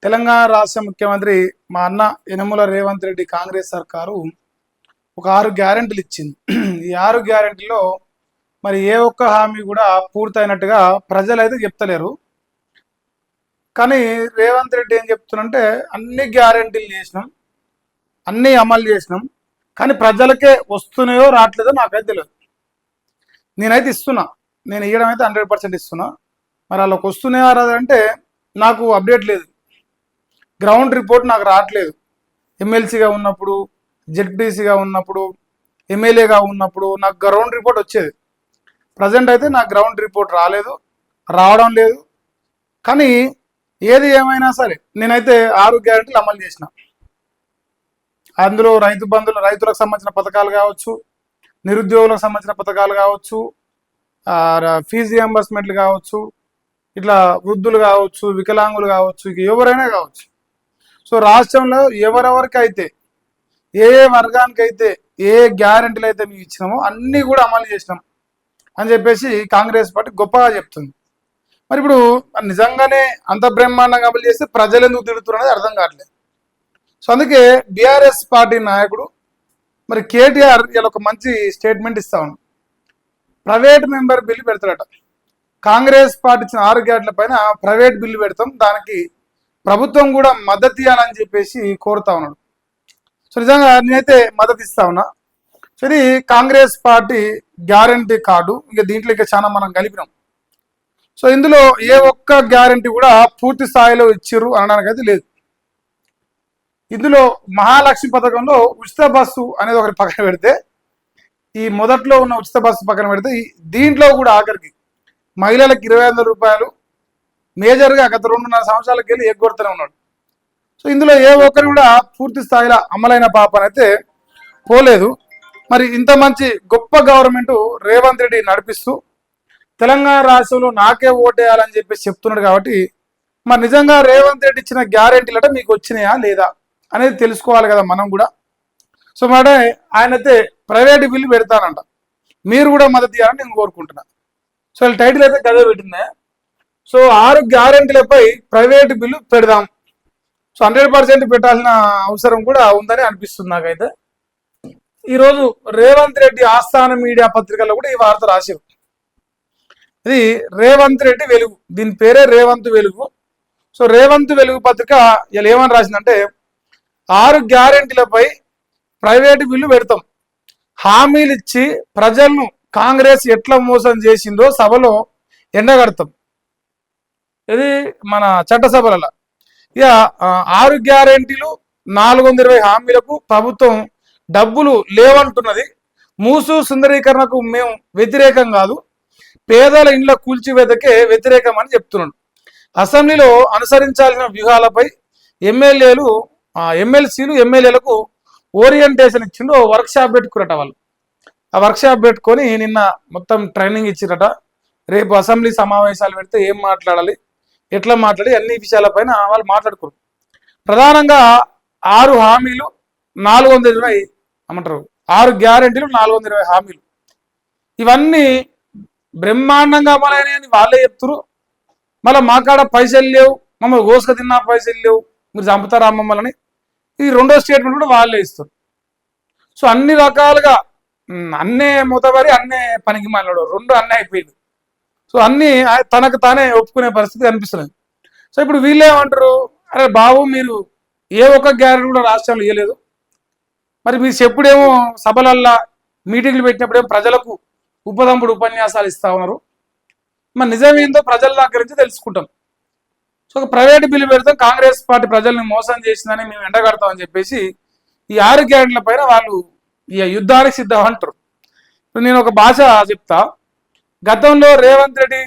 తెలంగాణ రాష్ట్ర ముఖ్యమంత్రి మా అన్న యనమల రేవంత్ రెడ్డి కాంగ్రెస్ సర్కారు ఒక 6 గ్యారెంటీలు ఇచ్చింది. ఈ 6 గ్యారెంటీలో మరి ఏ ఒక్క హామీ కూడా పూర్తయినట్టుగా ప్రజలైతే చెప్తలేరు. కానీ రేవంత్ రెడ్డి ఏం చెప్తున్నంటే అన్ని గ్యారెంటీలు చేసినాం, అన్నీ అమలు చేసినాం, కానీ ప్రజలకే వస్తున్నాయో రావట్లేదో నాకైతే తెలియదు. నేనైతే ఇస్తున్నా, నేను ఇవ్వడం అయితే 100% ఇస్తున్నా. మరి వాళ్ళకి వస్తున్నాయో రాదంటే నాకు అప్డేట్ లేదు, గ్రౌండ్ రిపోర్ట్ నాకు రావట్లేదు. ఎమ్మెల్సీగా ఉన్నప్పుడు, జెడ్పీటీసీగా ఉన్నప్పుడు, ఎమ్మెల్యేగా ఉన్నప్పుడు నాకు గ్రౌండ్ రిపోర్ట్ వచ్చేది. ప్రజెంట్ అయితే నాకు గ్రౌండ్ రిపోర్ట్ రాలేదు, రావడం లేదు. కానీ ఏది ఏమైనా సరే నేనైతే 6 గ్యారెంటీలు అమలు చేసిన. అందులో రైతు బంధువులు, రైతులకు సంబంధించిన పథకాలు కావచ్చు, నిరుద్యోగులకు సంబంధించిన పథకాలు కావచ్చు, ఫీజు రియంబర్స్మెంట్లు కావచ్చు, ఇట్లా వృద్ధులు కావచ్చు, వికలాంగులు కావచ్చు, ఇక ఎవరైనా కావచ్చు. సో రాష్ట్రంలో ఎవరెవరికైతే ఏ వర్గానికైతే ఏ గ్యారెంటీలు అయితే మేము ఇచ్చినామో అన్నీ కూడా అమలు చేసినాం అని చెప్పేసి కాంగ్రెస్ పార్టీ గొప్పగా చెప్తుంది. మరి ఇప్పుడు నిజంగానే అంత బ్రహ్మాండంగా అమలు చేస్తే ప్రజలు ఎందుకు తిడుతున్నారు అనేది అర్థం కావట్లేదు. సో అందుకే బీఆర్ఎస్ పార్టీ నాయకుడు మరి కేటీఆర్ ఇలా ఒక మంచి స్టేట్మెంట్ ఇస్తా ఉన్నాడు. ప్రైవేట్ మెంబర్ బిల్లు పెడతాడట. కాంగ్రెస్ పార్టీ ఇచ్చిన 6 గ్యారెంటీల పైన ప్రైవేట్ బిల్లు పెడతాం, దానికి ప్రభుత్వం కూడా మద్దతు ఇవ్వాలని చెప్పేసి కోరుతా ఉన్నాడు. సో నిజంగా నేనైతే మద్దతు ఇస్తా ఉన్నా. సో ఇది కాంగ్రెస్ పార్టీ గ్యారంటీ కార్డు. ఇక దీంట్లో ఇక చాలా మనం కలిపినాం. సో ఇందులో ఏ ఒక్క గ్యారంటీ కూడా పూర్తి స్థాయిలో ఇచ్చిర్రు అనడానికి అయితే లేదు. ఇందులో మహాలక్ష్మి పథకంలో ఉచిత బస్సు అనేది ఒకటి పక్కన పెడితే, ఈ మొదట్లో ఉన్న ఉచిత బస్సు పక్కన పెడితే దీంట్లో కూడా ఆఖరికి మహిళలకు 2500 రూపాయలు మేజర్గా గత 2.5 సంవత్సరాలకి వెళ్ళి ఎగ్గొడుతూనే ఉన్నాడు. సో ఇందులో ఏ ఒక్కరు కూడా పూర్తి స్థాయిలో అమలైన పాపనైతే పోలేదు. మరి ఇంత మంచి గొప్ప గవర్నమెంట్ రేవంత్ రెడ్డి నడిపిస్తూ తెలంగాణ రాష్ట్రంలో నాకే ఓటేయాలని చెప్పేసి చెప్తున్నాడు. కాబట్టి మరి నిజంగా రేవంత్ రెడ్డి ఇచ్చిన గ్యారెంటీలట మీకు వచ్చినాయా లేదా అనేది తెలుసుకోవాలి కదా మనం కూడా. సో మాట ఆయనైతే ప్రైవేట్ బిల్లు పెడతానంట, మీరు కూడా మద్దతు ఇవ్వాలని నేను కోరుకుంటున్నా. సో టైటిల్ అయితే గదే పెట్టిందే. సో 6 గ్యారెంటీలపై ప్రైవేట్ బిల్లు పెడదాం. సో 100% పెట్టాల్సిన అవసరం కూడా ఉందని అనిపిస్తుంది నాకైతే. ఈరోజు రేవంత్ రెడ్డి ఆస్థాన మీడియా పత్రికల్లో కూడా ఈ వార్త రాశారు. ఇది రేవంత్ రెడ్డి వెలుగు, దీని పేరే రేవంత్ వెలుగు. సో రేవంత్ వెలుగు పత్రిక ఇలా ఏమని రాసిందంటే, 6 గ్యారెంటీలపై ప్రైవేటు బిల్లు పెడతాం, హామీలు ఇచ్చి ప్రజలను కాంగ్రెస్ ఎట్లా మోసం చేసిందో సభలో ఎండగడతాం. ఇది మన చట్టసభలలో. ఇక 6 గ్యారెంటీలు 420 హామీలకు ప్రభుత్వం డబ్బులు లేవంటున్నది. మూసు సుందరీకరణకు మేము వ్యతిరేకం కాదు, పేదల ఇండ్ల కూల్చివేతకే వ్యతిరేకం అని చెప్తున్నాడు. అసెంబ్లీలో అనుసరించాల్సిన వ్యూహాలపై ఎమ్మెల్సీలు ఎమ్మెల్యేలకు ఓరియంటేషన్ ఇచ్చిండు. వర్క్షాప్ పెట్టుకురట వాళ్ళు. ఆ వర్క్షాప్ పెట్టుకొని నిన్న మొత్తం ట్రైనింగ్ ఇచ్చిరట. రేపు అసెంబ్లీ సమావేశాలు పెడితే ఏం మాట్లాడాలి, ఎట్లా మాట్లాడి అన్ని విషయాలపైన వాళ్ళు మాట్లాడుకోరు. ప్రధానంగా 6 హామీలు 420 ఏమంటారు 6 గ్యారెంటీలు 420 హామీలు, ఇవన్నీ బ్రహ్మాండంగా అమలైనని వాళ్ళే చెప్తున్నారు. మళ్ళీ మా కాడ పైసలు లేవు, మమ్మల్ని గోసుక తిన్నా పైసలు లేవు, మీరు చంపుతారా మమ్మల్ని, ఇది రెండో స్టేట్మెంట్ కూడా వాళ్ళే ఇస్తారు. సో అన్ని రకాలుగా అన్నే మూతబరి అన్నే పనికి మాట్లాడు, రెండు అన్నీ అయిపోయింది. సో అన్నీ తనకు తానే ఒప్పుకునే పరిస్థితి కనిపిస్తుంది. సో ఇప్పుడు వీళ్ళేమంటారు, అరే బాబు మీరు ఏ ఒక్క గ్యారెంటీ కూడా రాష్ట్రంలో ఇవ్వలేదు, మరి మీరు చెప్పుడేమో సభలల్లా మీటింగ్లు పెట్టినప్పుడేమో ప్రజలకు ఉపదంపుడు ఉపన్యాసాలు ఇస్తా ఉన్నారు, మరి నిజమేందో ప్రజల దగ్గర నుంచి తెలుసుకుంటాం. సో ఒక ప్రైవేట్ బిల్లు పెడతాం, కాంగ్రెస్ పార్టీ ప్రజల్ని మోసం చేసిందని మేము ఎండగడతామని చెప్పేసి ఈ 6 గ్యారెంటీల పైన వాళ్ళు ఈ యుద్ధానికి సిద్ధం అంటారు. నేను ఒక భాష చెప్తా. గతంలో రేవంత్ రెడ్డి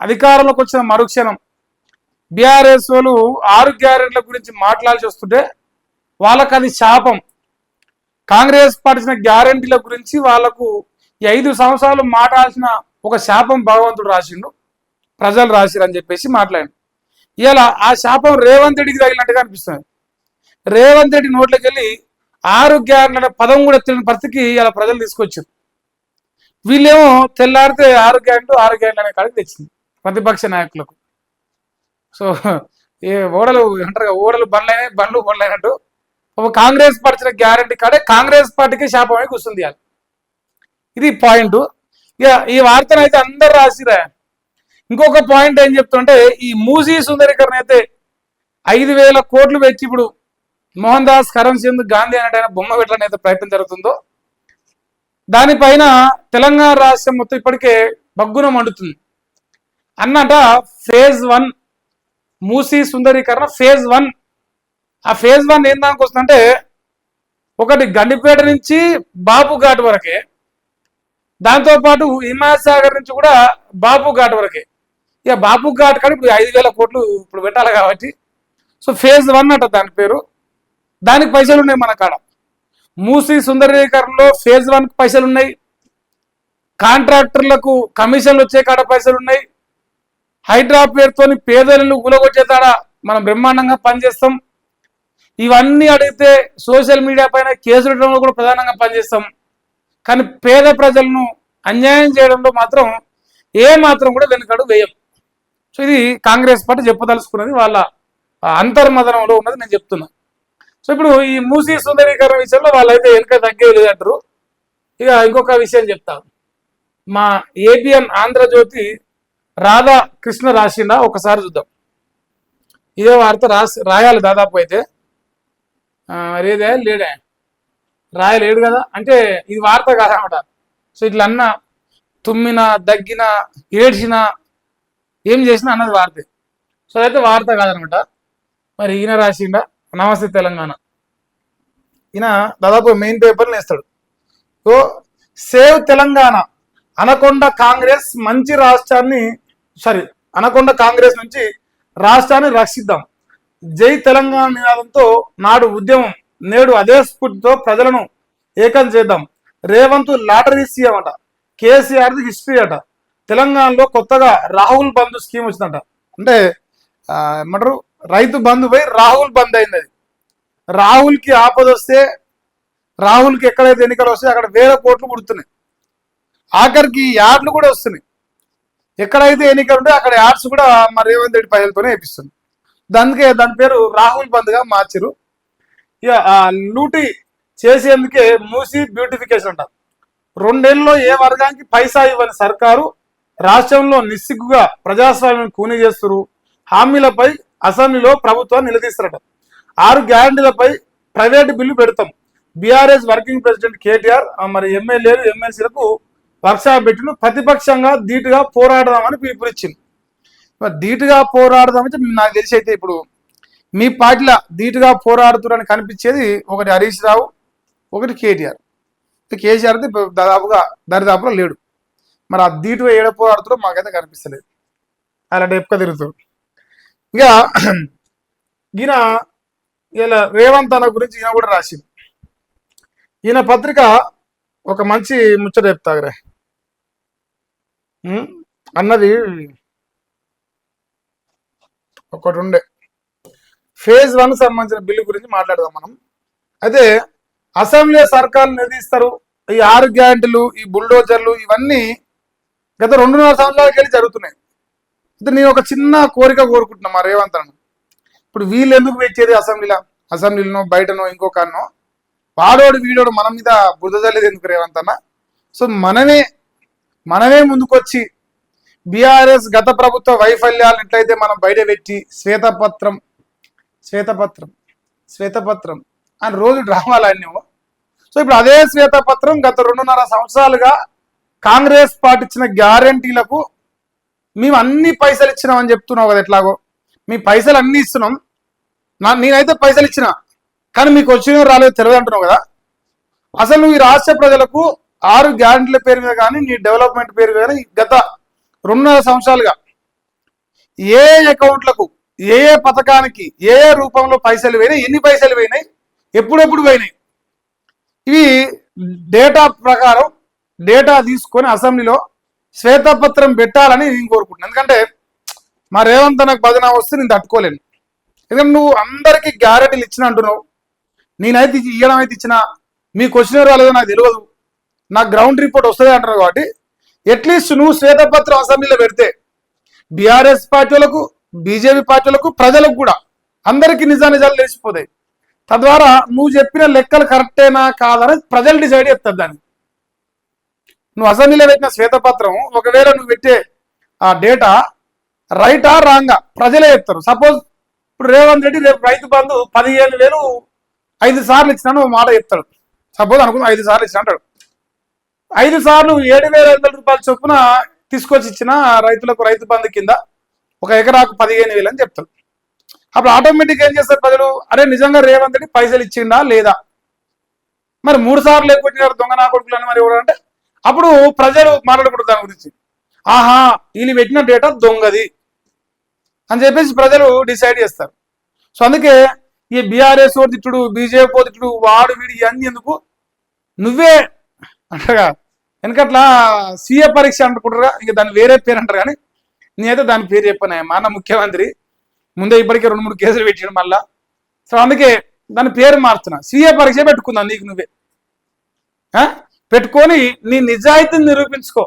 అధికారంలోకి వచ్చిన మరుక్షణం బీఆర్ఎస్ వాళ్ళు 6 గ్యారెంటీల గురించి మాట్లాడాల్సి వస్తుంటే వాళ్ళకు అది శాపం. కాంగ్రెస్ పార్టీ ఇచ్చిన గ్యారెంటీల గురించి వాళ్లకు 5 సంవత్సరాలు మాట్లాడాల్సిన ఒక శాపం భగవంతుడు రాసిండు, ప్రజలు రాసిరు అని చెప్పేసి మాట్లాడి ఇలా ఆ శాపం రేవంత్ రెడ్డికి తగిలినట్టుగా అనిపిస్తుంది. రేవంత్ రెడ్డి నోట్లోకి వెళ్ళి 6 గ్యారెంటీల పదం కూడా తెలియని పరిస్థితికి ఇలా ప్రజలు తీసుకొచ్చారు. వీళ్ళేమో తెల్లారితే 6 గ్యారెంటీ అనే కాడికి తెచ్చింది ప్రతిపక్ష నాయకులకు. సో ఏ ఓడలు అంటారు, ఓడలు బండ్లైనాయి, బండ్లు బండ్లైనట్టు ఒక కాంగ్రెస్ పార్టీ గ్యారంటీ కాడే కాంగ్రెస్ పార్టీకి శాపమై కూర్చుంది. ఇది పాయింట్. ఇక ఈ వార్తను అయితే అందరు రాసిరా. ఇంకొక పాయింట్ ఏం చెప్తుంటే, ఈ మూసీ సుందరీకరణ అయితే 5,000 కోట్లు పెట్టి ఇప్పుడు మోహన్ దాస్ కరంచంద్ గాంధీ అనేట బొమ్మ పెట్టడానికి ప్రయత్నం జరుగుతుందో దానిపైన తెలంగాణ రాష్ట్రం మొత్తం ఇప్పటికే బగ్గున మండుతుంది అన్నట. ఫేజ్ 1 మూసీ సుందరీకరణ ఫేజ్ 1. ఆ ఫేజ్ 1 ఏం దానికి వస్తుందంటే, ఒకటి గండిపేట నుంచి బాపు ఘాట్ వరకే, దాంతోపాటు హిమాయత్ నుంచి కూడా బాపు ఘాట్ వరకే. ఇక బాపు ఘాట్ కానీ ఇప్పుడు 5,000 కోట్లు ఇప్పుడు పెట్టాలి కాబట్టి, సో ఫేజ్ 1 అట దాని పేరు. దానికి పైసలు ఉన్నాయి మన కాడ. మూసీ సుందరీకరణలో ఫేజ్ 1కి పైసలు ఉన్నాయి, కాంట్రాక్టర్లకు కమిషన్లు వచ్చే కాడ పైసలు ఉన్నాయి, హైడ్రా పేరుతో పేదలను గులగొచ్చేతాడ మనం బ్రహ్మాండంగా పనిచేస్తాం. ఇవన్నీ అడిగితే సోషల్ మీడియా పైన కేసులు పెట్టడంలో కూడా ప్రధానంగా పనిచేస్తాం. కానీ పేద ప్రజలను అన్యాయం చేయడంలో మాత్రం ఏ మాత్రం కూడా వెనుకడు వేయం. సో ఇది కాంగ్రెస్ పార్టీ చెప్పదలుచుకున్నది, వాళ్ళ అంతర్మదనంలో ఉన్నది నేను చెప్తున్నా. సో ఇప్పుడు ఈ మూసీ సుందరీకరణ విషయంలో వాళ్ళైతే వెనుక తగ్గేది అంటారు. ఇక ఇంకొక విషయం చెప్తాను. మా ఏబిఎన్ ఆంధ్రజ్యోతి రాధాకృష్ణ రాసిండా, ఒకసారి చూద్దాం. ఇదే వార్త రాయాలి దాదాపు అయితే లేదే లేడే రాయలేడు కదా, అంటే ఇది వార్త కాదనమాట. సో ఇట్లా అన్న తుమ్మిన దగ్గిన ఏడ్చిన ఏం చేసినా అన్నది వార్త. సో అదైతే వార్త కాదనమాట. మరి ఈయన రాసిండా నమస్తే తెలంగాణ, ఈయన దాదాపు మెయిన్ పేపర్ని వేస్తాడు. So save Telangana, anaconda Congress మంచి రాష్ట్రాన్ని అనకొండ కాంగ్రెస్ నుంచి రాష్ట్రాన్ని రక్షిద్దాం, జై తెలంగాణ నినాదంతో నాడు ఉద్యమం, నేడు అదే స్ఫూర్తితో ప్రజలను ఏకం చేద్దాం. రేవంత్ లాటరీ సీఎం అట, కేసీఆర్ది హిస్టరీ అట. తెలంగాణలో కొత్తగా రాహుల్ బంధు స్కీమ్ వచ్చిందట. అంటే ఏమంటారు, రైతు బంధు పోయి రాహుల్ బంద్ అయింది. అది రాహుల్కి ఆపద వస్తే, రాహుల్కి ఎక్కడైతే ఎన్నికలు వస్తాయి అక్కడ 1,000 కోట్లు పుడుతున్నాయి. ఆఖరికి యాడ్లు కూడా వస్తున్నాయి. ఎక్కడైతే ఎన్నికలు ఉంటే అక్కడ యాడ్స్ కూడా మరి రేవంత్ రెడ్డి పైలతోనే వేపిస్తుంది. దానికే దాని పేరు రాహుల్ బంద్గా మార్చారు. ఇక లూటీ చేసేందుకే మూసీ బ్యూటిఫికేషన్ అంట. 2 ఏళ్ళలో ఏ వర్గానికి పైసా ఇవ్వని సర్కారు రాష్ట్రంలో నిస్సిగ్గుగా ప్రజాస్వామ్యం కూని చేస్తున్నారు. హామీలపై అసెంబ్లీలో ప్రభుత్వాన్ని నిలదీస్తారట. 6 గ్యారంటీలపై ప్రైవేటు బిల్లు పెడతాం. బీఆర్ఎస్ వర్కింగ్ ప్రెసిడెంట్ కేటీఆర్ మరి ఎమ్మెల్యేలు ఎమ్మెల్సీలకు వర్క్షాప్ పెట్టిన ప్రతిపక్షంగా ధీటుగా పోరాడదామని పిలుపునిచ్చింది. ధీటుగా పోరాడదామంటే నాకు తెలిసి అయితే ఇప్పుడు మీ పార్టీలో ధీటుగా పోరాడుతున్నారని కనిపించేది ఒకటి హరీష్ రావు, ఒకటి కేటీఆర్. కేసీఆర్ అయితే దాదాపుగా దరిదాపులో లేడు. మరి ఆ ధీటుగా ఏడ పోరాడుతారో మాకైతే కనిపిస్తలేదు. అలాంటి ఎప్పుక తిరుగుతాడు. ఇక ఈయన ఇలా రేవంత్ అన్న గురించి ఈయన కూడా రాసింది. ఈయన పత్రిక ఒక మంచి ముచ్చట చెప్తాగరే అన్నది ఒకటి ఉండే. ఫేజ్ 1 సంబంధించిన బిల్లు గురించి మాట్లాడదాం మనం. అయితే అసెంబ్లీ సర్కార్లు నిర్ణయిస్తారు. ఈ 6 గ్యారంటీలు, ఈ బుల్డోజర్లు ఇవన్నీ గత 2.5 సంవత్సరాలకి వెళ్ళి జరుగుతున్నాయి. అయితే నేను ఒక చిన్న కోరిక కోరుకుంటున్నా మా రేవంత్ అన్న. ఇప్పుడు వీళ్ళు ఎందుకు పెట్టేది అసెంబ్లీలో బయటనో ఇంకొకనో, వాడోడు వీడోడు మన మీద బురద జల్లేది ఎందుకు రేవంత్ అన్న? సో మనమే ముందుకొచ్చి బీఆర్ఎస్ గత ప్రభుత్వ వైఫల్యాలు ఎట్లయితే మనం బయట పెట్టి శ్వేతపత్రం అని రోజు డ్రామాలు అన్నాము. సో ఇప్పుడు అదే శ్వేతపత్రం గత 2.5 సంవత్సరాలుగా కాంగ్రెస్ పార్టీ ఇచ్చిన గ్యారంటీలకు మేము అన్ని పైసలు ఇచ్చినామని చెప్తున్నావు కదా. ఎట్లాగో మీ పైసలు అన్ని ఇస్తున్నాం, నేనైతే పైసలు ఇచ్చిన, కానీ మీకు వచ్చిన రాలేదు తెలియదు అంటున్నావు కదా. అసలు నువ్వు ఈ రాష్ట్ర ప్రజలకు 6 గ్యారంటీల పేరు మీద కానీ నీ డెవలప్మెంట్ పేరు మీద కానీ గత 2.5 సంవత్సరాలుగా ఏ అకౌంట్లకు ఏ పథకానికి ఏ రూపంలో పైసలు పోయినాయి, ఎన్ని పైసలు పోయినాయి, ఎప్పుడెప్పుడు పోయినాయి, ఇవి డేటా ప్రకారం డేటా తీసుకొని అసెంబ్లీలో శ్వేతపత్రం పెట్టాలని నేను కోరుకుంటున్నాను. ఎందుకంటే మా రేవంత్ నాకు బదనామా వస్తే నేను తట్టుకోలేను. ఎందుకంటే నువ్వు అందరికీ గ్యారెంటీలు ఇచ్చిన అంటున్నావు, నేనైతే ఇవ్వడం అయితే ఇచ్చిన, మీకు వచ్చిన రాలేదో నాకు తెలియదు, నాకు గ్రౌండ్ రిపోర్ట్ వస్తుంది అంటున్నావు. కాబట్టి అట్లీస్ట్ నువ్వు శ్వేతపత్రం అసెంబ్లీలో పెడితే బీఆర్ఎస్ పార్టీ వాళ్ళకు బీజేపీ పార్టీలకు ప్రజలకు కూడా అందరికీ నిజాలు తెలిసిపోతాయి. తద్వారా నువ్వు చెప్పిన లెక్కలు కరెక్టేనా కాదని ప్రజలు డిసైడ్ చేస్తారు. దాన్ని నువ్వు అసెంబ్లీలో పెట్టిన శ్వేతపత్రం ఒకవేళ నువ్వు పెట్టే ఆ డేటా రైటా రాంగా ప్రజలే చెప్తారు. సపోజ్ ఇప్పుడు రేవంత్ రెడ్డి రేపు రైతు బంధు 15,000 5 సార్లు ఇచ్చినాను మాట చెప్తాడు. సపోజ్ అనుకున్నా 5 సార్లు ఇచ్చిన అంటాడు. 5 సార్లు 7,500 రూపాయల చొప్పున తీసుకొచ్చి ఇచ్చిన రైతులకు రైతు బంధు కింద ఒక ఎకరాకు 15,000 అని చెప్తాడు. అప్పుడు ఆటోమేటిక్ ఏం చేస్తారు ప్రజలు, అరే నిజంగా రేవంత్ రెడ్డి పైసలు ఇచ్చిండా లేదా, మరి 3 సార్లు లేకపోతే దొంగ నా కొడుకులు అని మరి ఎవరు అంటే అప్పుడు ప్రజలు మాట్లాడకూడదు దాని గురించి. ఆహా వీళ్ళు పెట్టిన డేటా దొంగది అని చెప్పేసి ప్రజలు డిసైడ్ చేస్తారు. సో అందుకే ఈ బీఆర్ఎస్ ఓ తిట్టుడు, బీజేపీ ఓ తిట్టుడు, వాడు వీడు ఇవన్నీ ఎందుకు, నువ్వే అంటగా వెనకట్లా సీఏ పరీక్ష అనుకుంటారుగా, ఇక దాన్ని వేరే పేరు అంటారు. కానీ నేనైతే దాని పేరు చెప్పాను. మా అన్న ముఖ్యమంత్రి ముందే ఇప్పటికే 2-3 కేసులు పెట్టాడు మళ్ళా. సో అందుకే దాని పేరు మారుతున్నా, సీఏ పరీక్ష పెట్టుకుందా నీకు నువ్వే పెట్టుకొని నీ నిజాయితీని నిరూపించుకో.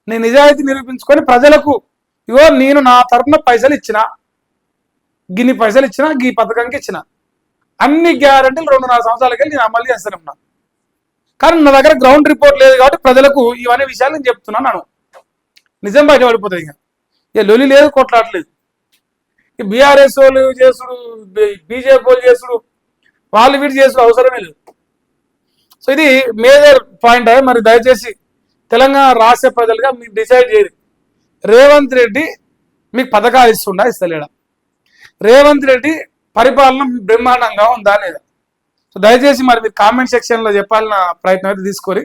నీ నిజాయితీ నిరూపించుకొని ప్రజలకు ఇగో నేను నా తరఫున పైసలు ఇచ్చిన, గిన్ని పైసలు ఇచ్చిన, గీ పథకానికి ఇచ్చిన, అన్ని గ్యారంటీలు 2.5 సంవత్సరాలకి నేను అమలు చేస్తాను ఉన్నా. కానీ నా దగ్గర గ్రౌండ్ రిపోర్ట్ లేదు కాబట్టి ప్రజలకు ఇవన్నీ విషయాలు నేను చెప్తున్నాను. నిజం బయట పడిపోతుంది. ఇక లొలి లేదు, కొట్లాడలేదు. ఈ బీఆర్ఎస్ వాళ్ళు చేసుడు, బీజేపీ వాళ్ళు చేసుడు, వాళ్ళు వీడు చేసుడు అవసరమే లేదు. సో ఇది మేజర్ పాయింట్. మరి దయచేసి తెలంగాణ రాష్ట్ర ప్రజలుగా మీరు డిసైడ్ చేయరు, రేవంత్ రెడ్డి మీకు పథకాలు ఇస్తుండా ఇస్తలేడా, రేవంత్ రెడ్డి పరిపాలన బ్రహ్మాండంగా ఉందా లేదా. సో దయచేసి మరి మీరు కామెంట్ సెక్షన్లో చెప్పాలన్న ప్రయత్నం అయితే తీసుకొని